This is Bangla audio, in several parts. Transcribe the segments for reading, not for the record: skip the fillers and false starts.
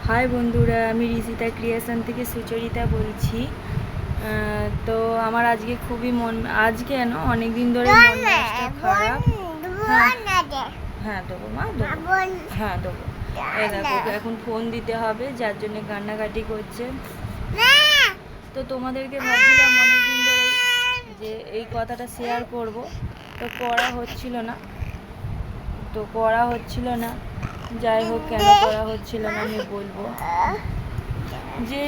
হাই বন্ধুরা, আমি রিজিতা ক্রিয়েশন থেকে সুচরিতা বলছি। তো আমার আজকে খুবই আজকে অনেক দিন ধরে মন মেজাজটা খারাপ। হ্যাঁ দেবো মা, দেবো। হ্যাঁ দেবো। এই দেখো, এখন ফোন দিতে হবে, যার জন্য কান্নাকাটি করছে। তো তোমাদেরকে ভাবছিলাম অনেকদিন ধরে যে এই কথাটা শেয়ার করব, তো করা হচ্ছিল না। যাই হোক, কেন করা হচ্ছিল না আমি বলবো। যে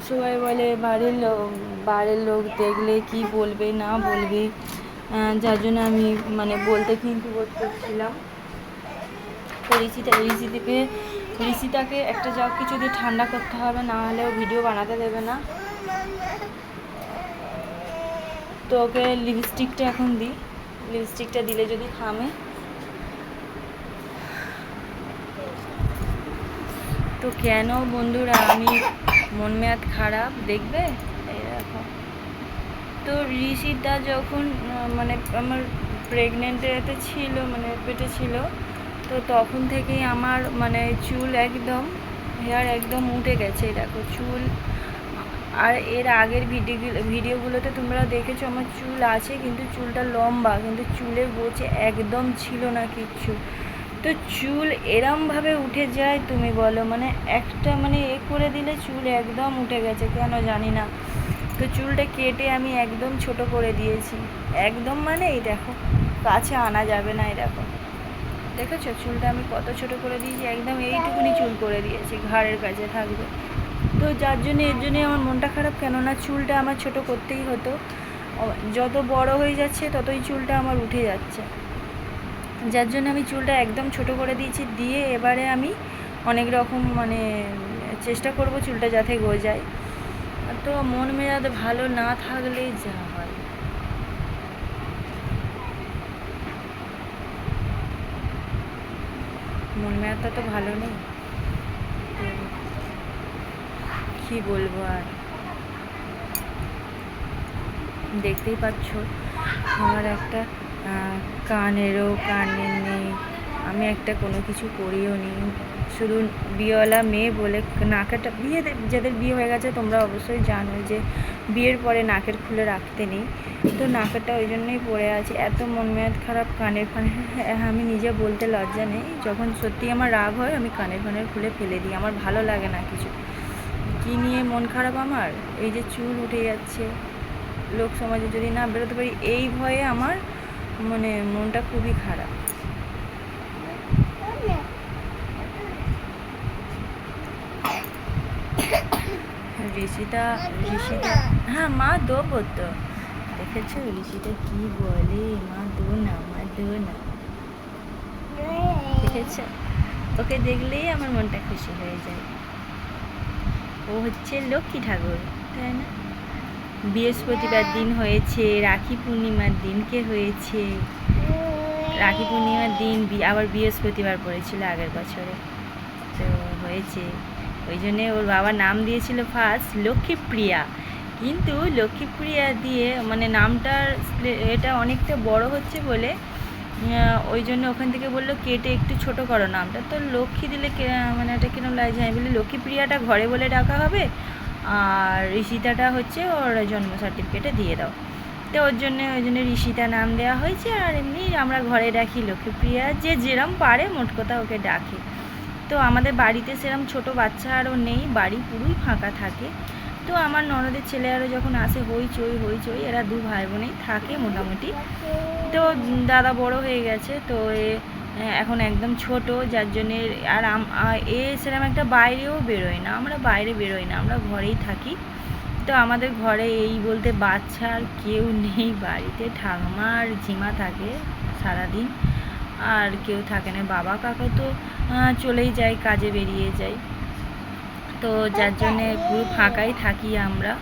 সবাই বলে বাড়ির লোক দেখলে কি বলবে না বলবে, যার জন্য আমি বলতে কিন্তু বোধ করছিলাম। তো ঋষিতাকে একটা যা কিছু দিয়ে ঠান্ডা করতে হবে, না হলেও ভিডিও বানাতে দেবে না। তো ওকে লিপস্টিকটা এখন দিই, লিপস্টিকটা দিলে যদি থামে। তো কেন বন্ধুরা আমি মন মেয়াদ খারাপ দেখবে, এই দেখো। তো ঋষিতা যখন আমার প্রেগনেন্টে ছিল, পেটে ছিল, তো তখন থেকেই আমার চুল একদম, হেয়ার একদম উঠে গেছে। দেখো চুল। আর এর আগের ভিডিওগুলোতে তোমরা দেখেছো আমার চুল আছে, কিন্তু চুলটা লম্বা, কিন্তু চুলের গোছে একদম ছিল না কিচ্ছু। তো চুল এরমভাবে উঠে যায়, তুমি বলো, একটা করে দিলে চুল একদম উঠে গেছে, কেন জানি না। তো চুলটা কেটে আমি একদম ছোট করে দিয়েছি, একদম এই দেখো, কাছে আনা যাবে না। এই দেখো, দেখেছো চুলটা আমি কত ছোট করে দিয়েছি, একদম এইটুকুনি চুল করে দিয়েছি, ঘাড়ের কাছে থাকবে। তো যার জন্য এর জন্যই আমার মনটা খারাপ, কেননা চুলটা আমার ছোট করতেই হতো। যত বড় হয়ে যাচ্ছে ততই চুলটা আমার উঠে যাচ্ছে, যার জন্য আমি চুলটা একদম ছোট করে দিয়েছি। দিয়ে এবারে আমি অনেক রকম চেষ্টা করব চুলটা যাতে গজায়। তো মন মেজাজ ভালো না থাকলেই যা হয়। মন মেজাজটা তো ভালো নেই, কি বলবো আর। দেখতেই পাচ্ছ আমার একটা কানে নেই, আমি একটা কোনো কিছু করিও নি, শুধু বিয়েওয়ালা মেয়ে বলে নাকেরটা যাদের বিয়ে হয়ে গেছে তোমরা অবশ্যই জানো যে বিয়ের পরে নাকের খুলে রাখতে নেই। তো নাকেরটা ওই জন্যই পড়ে আছে। এত মন মেজাজ খারাপ, কানের ফানে আমি নিজে বলতে লজ্জা নেই, যখন সত্যি আমার রাগ হয় আমি কানের ফানের খুলে ফেলে দিই, আমার ভালো লাগে না কিছু। কী নিয়ে মন খারাপ আমার, এই যে চুল উঠে যাচ্ছে, লোক সমাজে যদি না বেরোতে পারি এই ভয়ে আমার মনটা খুবই খারাপ। ঋষিতা হ্যাঁ মা দেবো তো, দেখেছো ঋষিতা কি বলে, মা দো না, মা দো না, দেখেছো? ওকে দেখলেই আমার মনটা খুশি হয়ে যায়। ও হচ্ছে লক্ষ্মী ঠাকুর, তাই না? বৃহস্পতিবার দিন হয়েছে, রাখি পূর্ণিমার দিনকে হয়েছে। রাখি পূর্ণিমার দিন আবার বৃহস্পতিবার পড়েছিল আগের বছরে, তো হয়েছে। ওই জন্যে ওর বাবা নাম দিয়েছিল ফার্স্ট লক্ষ্মীপ্রিয়া, কিন্তু লক্ষ্মীপ্রিয়া দিয়ে নামটার এটা অনেকটা বড় হচ্ছে বলে ওই জন্য ওখান থেকে বললো কেটে একটু ছোট করো নামটা। তো লক্ষ্মী দিলে এটা কিরম লাগছে, আমি বলি লক্ষ্মীপ্রিয়াটা ঘরে বলে ডাকা হবে, আর ঋষিতাটা হচ্ছে ওর জন্ম সার্টিফিকেটে দিয়ে দাও। তো ওই জন্য ঋষিতা নাম দেওয়া হয়েছে, আর এমনি আমরা ঘরে ডাকি লক্ষ্মীপ্রিয়া, যে যেরম পারে মোট কথা ওকে ডাকে। তো আমাদের বাড়িতে সেরম ছোট বাচ্চা আরও নেই, বাড়ি পুরোই ফাঁকা থাকে। তো আমার ননদের ছেলে আরও যখন আসে হইচই, এরা দু ভাই বোনেই থাকে মোটামুটি। তো দাদা বড় হয়ে গেছে, তো এখন একদম ছোট, যার জন্যে আর সেরকম একটা বাইরেও বেরোয় না, আমরা বাইরে বেরোই না, আমরা ঘরেই থাকি। তো আমাদের ঘরে এই বলতে বাচ্চা আর কেউ নেই বাড়িতে, ঠাকুমা আর ঝিমা থাকে সারাদিন, আর কেউ থাকে না। বাবা কাকা তো চলেই যায়, কাজে বেরিয়ে যায়, তো যার জন্যে পুরো ফাঁকাই থাকি আমরা।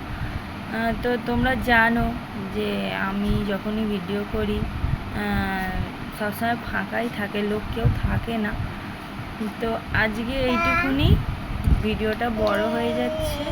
তো তোমরা জানো যে আমি যখনই ভিডিও করি সবসময় ফাঁকাই থাকে, লোক কেউ থাকে না। তো আজকে এইটুকুনি, ভিডিওটা বড় হয়ে যাচ্ছে।